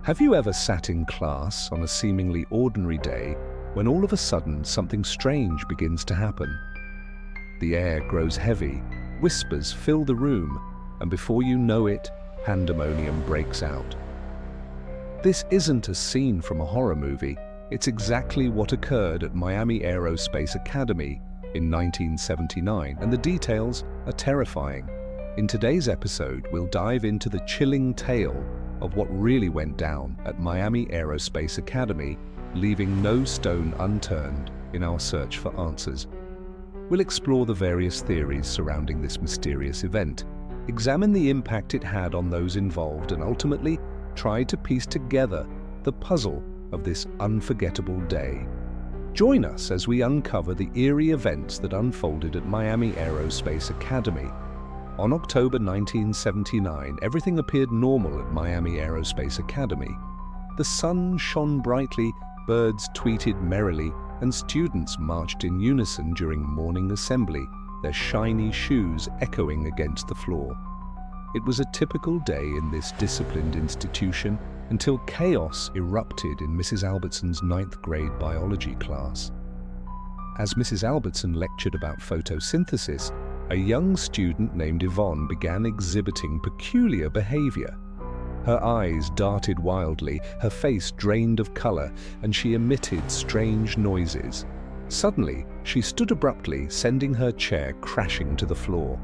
Have you ever sat in class on a seemingly ordinary day when all of a sudden something strange begins to happen? The air grows heavy, whispers fill the room, and before you know it, pandemonium breaks out. This isn't a scene from a horror movie. It's exactly what occurred at Miami Aerospace Academy in 1979, and the details are terrifying. In today's episode, we'll dive into the chilling tale of what really went down at Miami Aerospace Academy, leaving no stone unturned in our search for answers. We'll explore the various theories surrounding this mysterious event, examine the impact it had on those involved, and ultimately try to piece together the puzzle of this unforgettable day. Join us as we uncover the eerie events that unfolded at Miami Aerospace Academy. On October 1979, everything appeared normal at Miami Aerospace Academy. The sun shone brightly, birds tweeted merrily, and students marched in unison during morning assembly, their shiny shoes echoing against the floor. It was a typical day in this disciplined institution until chaos erupted in Mrs. Albertson's 9th grade biology class. As Mrs. Albertson lectured about photosynthesis, a young student named Yvonne began exhibiting peculiar behavior. Her eyes darted wildly, her face drained of color, and she emitted strange noises. Suddenly, she stood abruptly, sending her chair crashing to the floor.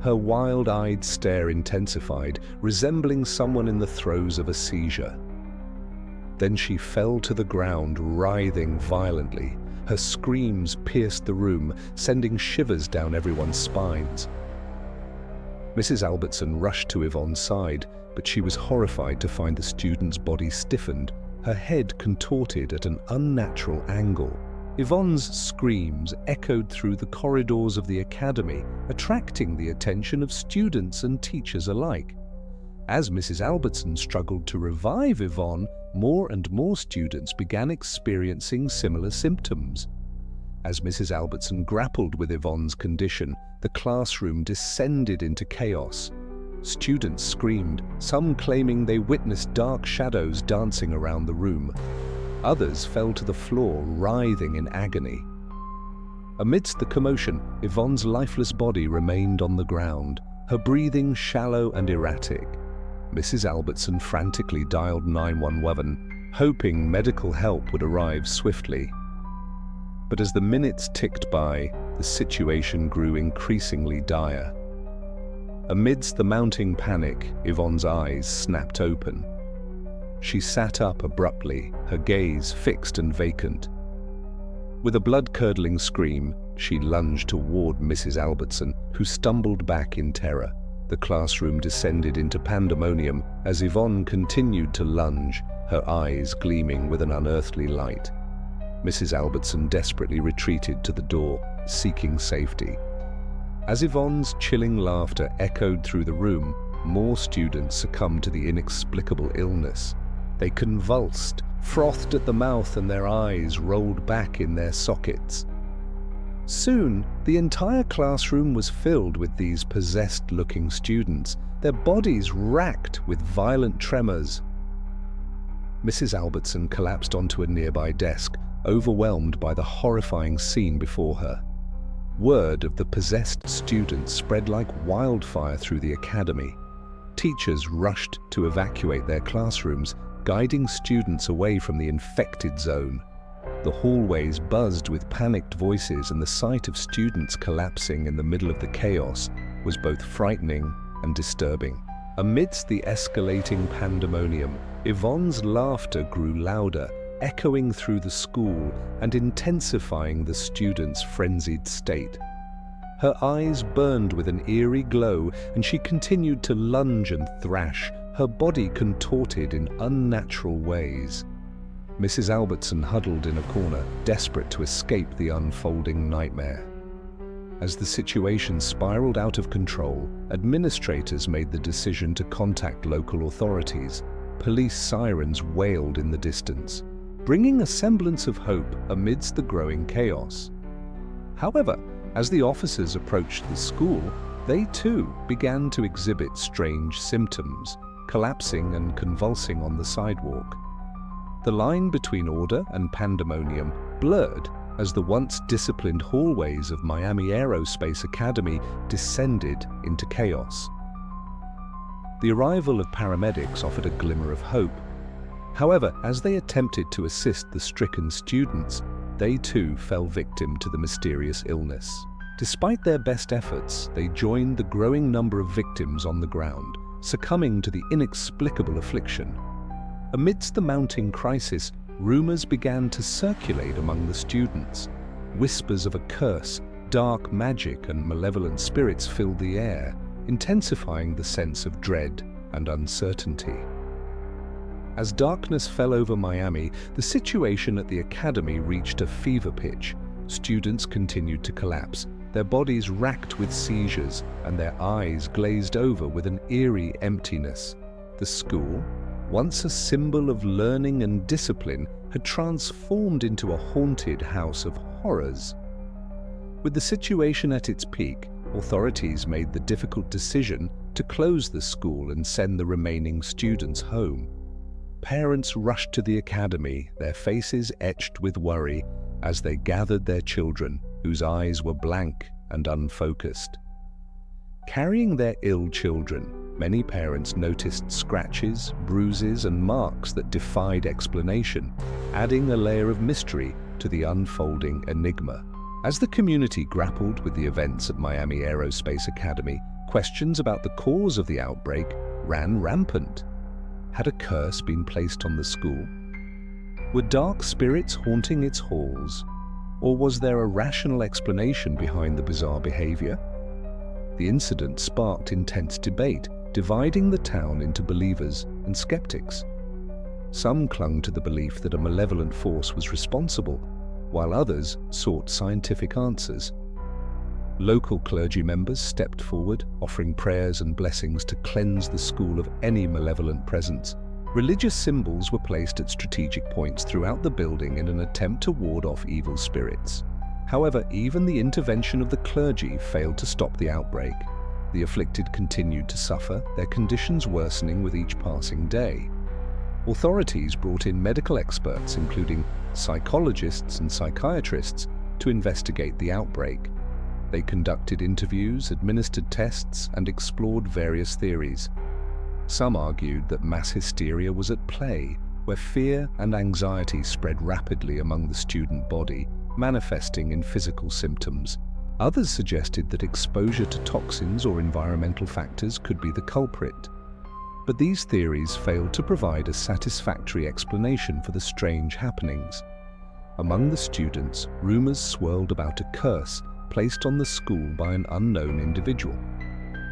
Her wild-eyed stare intensified, resembling someone in the throes of a seizure. Then she fell to the ground, writhing violently. Her screams pierced the room, sending shivers down everyone's spines. Mrs. Albertson rushed to Yvonne's side, but she was horrified to find the student's body stiffened, her head contorted at an unnatural angle. Yvonne's screams echoed through the corridors of the academy, attracting the attention of students and teachers alike. As Mrs. Albertson struggled to revive Yvonne, more and more students began experiencing similar symptoms. As Mrs. Albertson grappled with Yvonne's condition, the classroom descended into chaos. Students screamed, some claiming they witnessed dark shadows dancing around the room. Others fell to the floor, writhing in agony. Amidst the commotion, Yvonne's lifeless body remained on the ground, her breathing shallow and erratic. Mrs. Albertson frantically dialed 911, hoping medical help would arrive swiftly. But as the minutes ticked by, the situation grew increasingly dire. Amidst the mounting panic, Yvonne's eyes snapped open. She sat up abruptly, her gaze fixed and vacant. With a blood-curdling scream, she lunged toward Mrs. Albertson, who stumbled back in terror. The classroom descended into pandemonium as Yvonne continued to lunge, her eyes gleaming with an unearthly light. Mrs. Albertson desperately retreated to the door, seeking safety. As Yvonne's chilling laughter echoed through the room, more students succumbed to the inexplicable illness. They convulsed, frothed at the mouth, and their eyes rolled back in their sockets. Soon, the entire classroom was filled with these possessed-looking students, their bodies racked with violent tremors. Mrs. Albertson collapsed onto a nearby desk, overwhelmed by the horrifying scene before her. Word of the possessed students spread like wildfire through the academy. Teachers rushed to evacuate their classrooms, guiding students away from the infected zone. The hallways buzzed with panicked voices, and the sight of students collapsing in the middle of the chaos was both frightening and disturbing. Amidst the escalating pandemonium, Yvonne's laughter grew louder, echoing through the school and intensifying the students' frenzied state. Her eyes burned with an eerie glow, and she continued to lunge and thrash, her body contorted in unnatural ways. Mrs. Albertson huddled in a corner, desperate to escape the unfolding nightmare. As the situation spiraled out of control, administrators made the decision to contact local authorities. Police sirens wailed in the distance, bringing a semblance of hope amidst the growing chaos. However, as the officers approached the school, they too began to exhibit strange symptoms. collapsing and convulsing on the sidewalk. The line between order and pandemonium blurred as the once disciplined hallways of Miami Aerospace Academy descended into chaos. The arrival of paramedics offered a glimmer of hope. However, as they attempted to assist the stricken students, they too fell victim to the mysterious illness. Despite their best efforts, they joined the growing number of victims on the ground, succumbing to the inexplicable affliction. Amidst the mounting crisis, rumors began to circulate among the students. Whispers of a curse, dark magic, and malevolent spirits filled the air, intensifying the sense of dread and uncertainty. As darkness fell over Miami, the situation at the academy reached a fever pitch. Students continued to collapse, their bodies racked with seizures and their eyes glazed over with an eerie emptiness. The school, once a symbol of learning and discipline, had transformed into a haunted house of horrors. With the situation at its peak, authorities made the difficult decision to close the school and send the remaining students home. Parents rushed to the academy, their faces etched with worry as they gathered their children, whose eyes were blank and unfocused. Carrying their ill children, many parents noticed scratches, bruises, and marks that defied explanation, adding a layer of mystery to the unfolding enigma. As the community grappled with the events at Miami Aerospace Academy, questions about the cause of the outbreak ran rampant. Had a curse been placed on the school? Were dark spirits haunting its halls? Or was there a rational explanation behind the bizarre behavior? The incident sparked intense debate, dividing the town into believers and skeptics. Some clung to the belief that a malevolent force was responsible, while others sought scientific answers. Local clergy members stepped forward, offering prayers and blessings to cleanse the school of any malevolent presence. Religious symbols were placed at strategic points throughout the building in an attempt to ward off evil spirits. However, even the intervention of the clergy failed to stop the outbreak. The afflicted continued to suffer, their conditions worsening with each passing day. Authorities brought in medical experts, including psychologists and psychiatrists, to investigate the outbreak. They conducted interviews, administered tests, and explored various theories. Some argued that mass hysteria was at play, where fear and anxiety spread rapidly among the student body, manifesting in physical symptoms. Others suggested that exposure to toxins or environmental factors could be the culprit. But these theories failed to provide a satisfactory explanation for the strange happenings. Among the students, rumors swirled about a curse placed on the school by an unknown individual.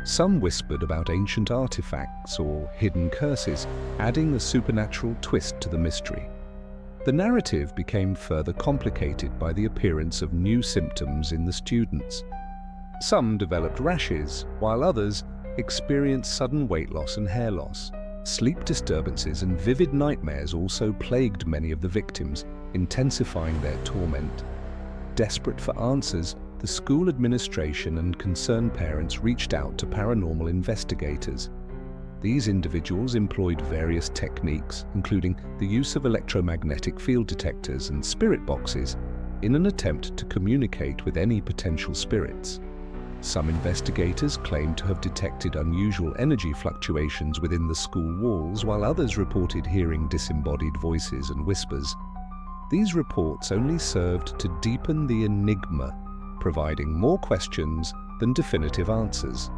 Some whispered about ancient artifacts or hidden curses, adding a supernatural twist to the mystery. The narrative became further complicated by the appearance of new symptoms in the students. Some developed rashes, while others experienced sudden weight loss and hair loss. Sleep disturbances and vivid nightmares also plagued many of the victims, intensifying their torment. Desperate for answers, the school administration and concerned parents reached out to paranormal investigators. These individuals employed various techniques, including the use of electromagnetic field detectors and spirit boxes, in an attempt to communicate with any potential spirits. Some investigators claimed to have detected unusual energy fluctuations within the school walls, while others reported hearing disembodied voices and whispers. These reports only served to deepen the enigma, providing more questions than definitive answers.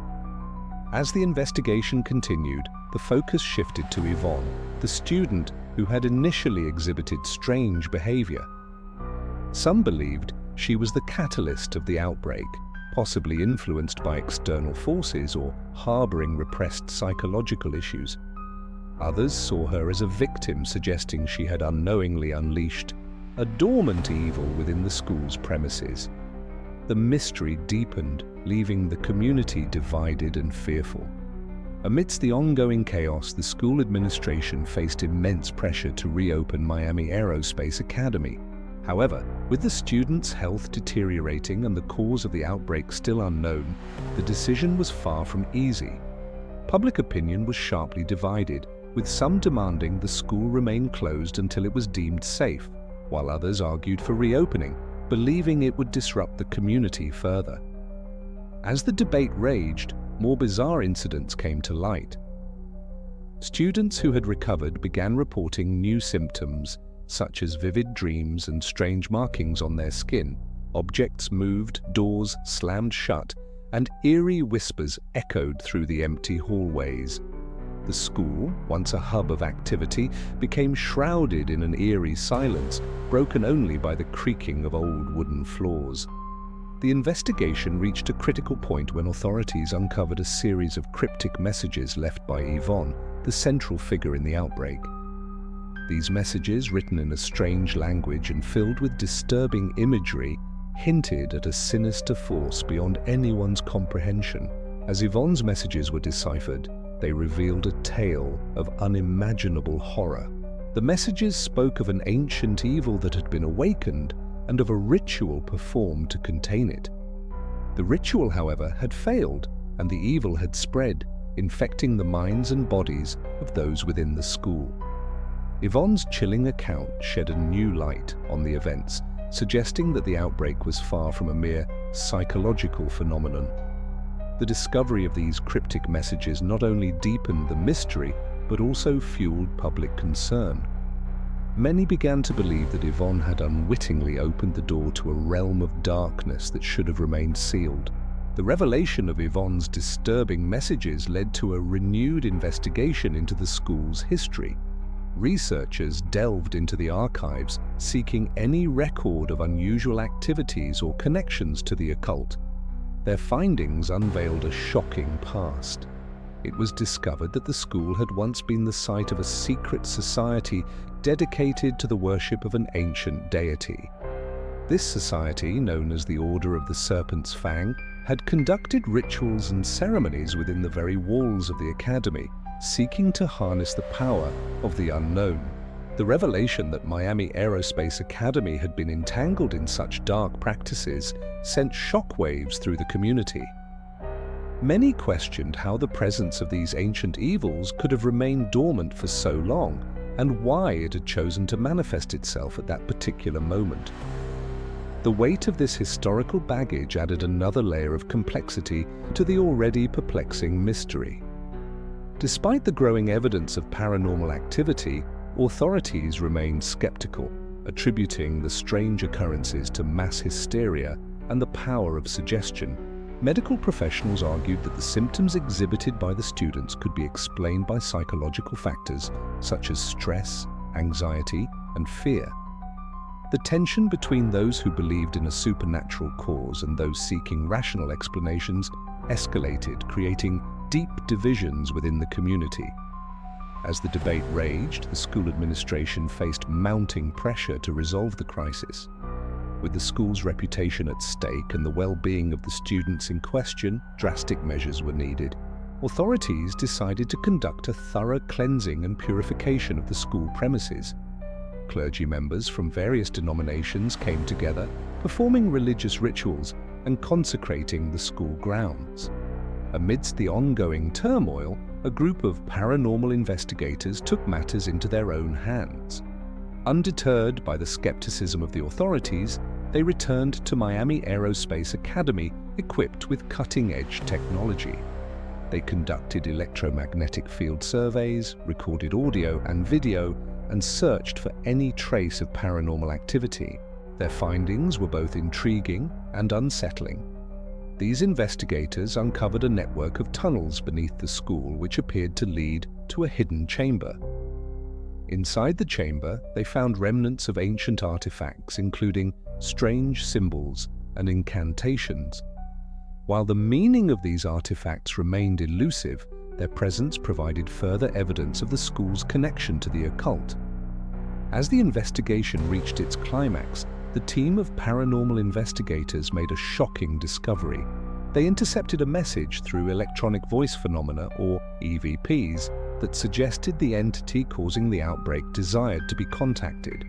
As the investigation continued, the focus shifted to Yvonne, the student who had initially exhibited strange behavior. Some believed she was the catalyst of the outbreak, possibly influenced by external forces or harboring repressed psychological issues. Others saw her as a victim, suggesting she had unknowingly unleashed a dormant evil within the school's premises. The mystery deepened, leaving the community divided and fearful. Amidst the ongoing chaos, the school administration faced immense pressure to reopen Miami Aerospace Academy. However, with the students' health deteriorating and the cause of the outbreak still unknown, the decision was far from easy. public opinion was sharply divided, with some demanding the school remain closed until it was deemed safe, while others argued for reopening, believing it would disrupt the community further. As the debate raged, more bizarre incidents came to light. Students who had recovered began reporting new symptoms, such as vivid dreams and strange markings on their skin. Objects moved, doors slammed shut, and eerie whispers echoed through the empty hallways. The school, once a hub of activity, became shrouded in an eerie silence, broken only by the creaking of old wooden floors. The investigation reached a critical point when authorities uncovered a series of cryptic messages left by Yvonne, the central figure in the outbreak. These messages, written in a strange language and filled with disturbing imagery, hinted at a sinister force beyond anyone's comprehension. As Yvonne's messages were deciphered, they revealed a tale of unimaginable horror. The messages spoke of an ancient evil that had been awakened and of a ritual performed to contain it. The ritual, however, had failed, and the evil had spread, infecting the minds and bodies of those within the school. Yvonne's chilling account shed a new light on the events, suggesting that the outbreak was far from a mere psychological phenomenon. The discovery of these cryptic messages not only deepened the mystery, but also fueled public concern. Many began to believe that Yvonne had unwittingly opened the door to a realm of darkness that should have remained sealed. The revelation of Yvonne's disturbing messages led to a renewed investigation into the school's history. Researchers delved into the archives, seeking any record of unusual activities or connections to the occult. Their findings unveiled a shocking past. It was discovered that the school had once been the site of a secret society dedicated to the worship of an ancient deity. This society, known as the Order of the Serpent's Fang, had conducted rituals and ceremonies within the very walls of the academy, seeking to harness the power of the unknown. The revelation that Miami Aerospace Academy had been entangled in such dark practices sent shockwaves through the community. Many questioned how the presence of these ancient evils could have remained dormant for so long, and why it had chosen to manifest itself at that particular moment. The weight of this historical baggage added another layer of complexity to the already perplexing mystery. Despite the growing evidence of paranormal activity, authorities remained skeptical, attributing the strange occurrences to mass hysteria and the power of suggestion. Medical professionals argued that the symptoms exhibited by the students could be explained by psychological factors such as stress, anxiety, and fear. The tension between those who believed in a supernatural cause and those seeking rational explanations escalated, creating deep divisions within the community. As the debate raged, the school administration faced mounting pressure to resolve the crisis. With the school's reputation at stake and the well-being of the students in question, drastic measures were needed. Authorities decided to conduct a thorough cleansing and purification of the school premises. Clergy members from various denominations came together, performing religious rituals and consecrating the school grounds. Amidst the ongoing turmoil, a group of paranormal investigators took matters into their own hands. Undeterred by the skepticism of the authorities, they returned to Miami Aerospace Academy equipped with cutting-edge technology. They conducted electromagnetic field surveys, recorded audio and video, and searched for any trace of paranormal activity. Their findings were both intriguing and unsettling. These investigators uncovered a network of tunnels beneath the school which appeared to lead to a hidden chamber. Inside the chamber, they found remnants of ancient artifacts, including strange symbols and incantations. While the meaning of these artifacts remained elusive, their presence provided further evidence of the school's connection to the occult. As the investigation reached its climax, the team of paranormal investigators made a shocking discovery. They intercepted a message through electronic voice phenomena, or EVPs, that suggested the entity causing the outbreak desired to be contacted.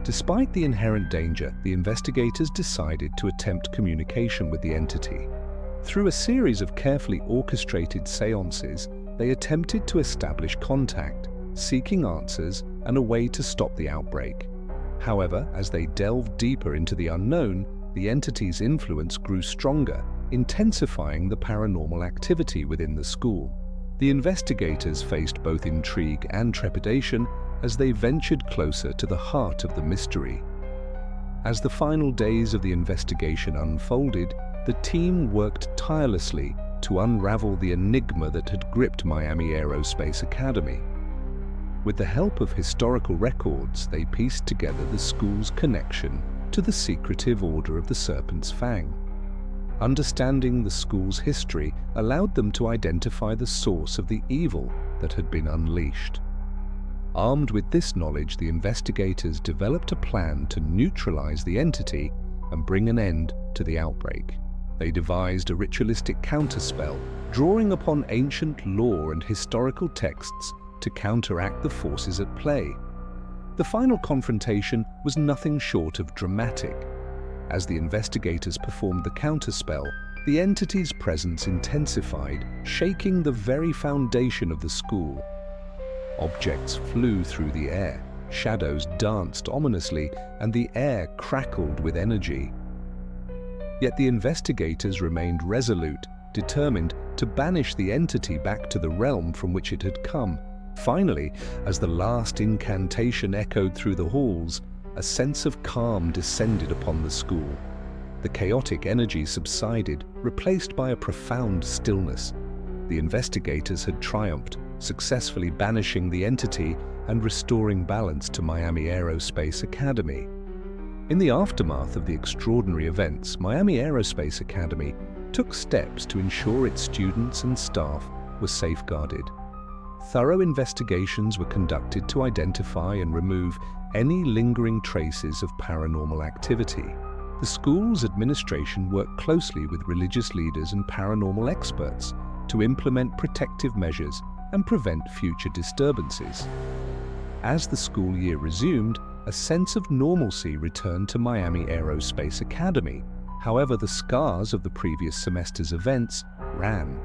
Despite the inherent danger, the investigators decided to attempt communication with the entity. Through a series of carefully orchestrated seances, they attempted to establish contact, seeking answers and a way to stop the outbreak. However, as they delved deeper into the unknown, the entity's influence grew stronger, intensifying the paranormal activity within the school. The investigators faced both intrigue and trepidation as they ventured closer to the heart of the mystery. As the final days of the investigation unfolded, the team worked tirelessly to unravel the enigma that had gripped Miami Aerospace Academy. With the help of historical records, they pieced together the school's connection to the secretive Order of the Serpent's Fang. Understanding the school's history allowed them to identify the source of the evil that had been unleashed. Armed with this knowledge, the investigators developed a plan to neutralize the entity and bring an end to the outbreak. They devised a ritualistic counterspell, drawing upon ancient lore and historical texts to counteract the forces at play. The final confrontation was nothing short of dramatic. As the investigators performed the counterspell, the entity's presence intensified, shaking the very foundation of the school. Objects flew through the air, shadows danced ominously, and the air crackled with energy. Yet the investigators remained resolute, determined to banish the entity back to the realm from which it had come. Finally, as the last incantation echoed through the halls, a sense of calm descended upon the school. The chaotic energy subsided, replaced by a profound stillness. The investigators had triumphed, successfully banishing the entity and restoring balance to Miami Aerospace Academy. In the aftermath of the extraordinary events, Miami Aerospace Academy took steps to ensure its students and staff were safeguarded. Thorough investigations were conducted to identify and remove any lingering traces of paranormal activity. The school's administration worked closely with religious leaders and paranormal experts to implement protective measures and prevent future disturbances. As the school year resumed, a sense of normalcy returned to Miami Aerospace Academy. However, the scars of the previous semester's events ran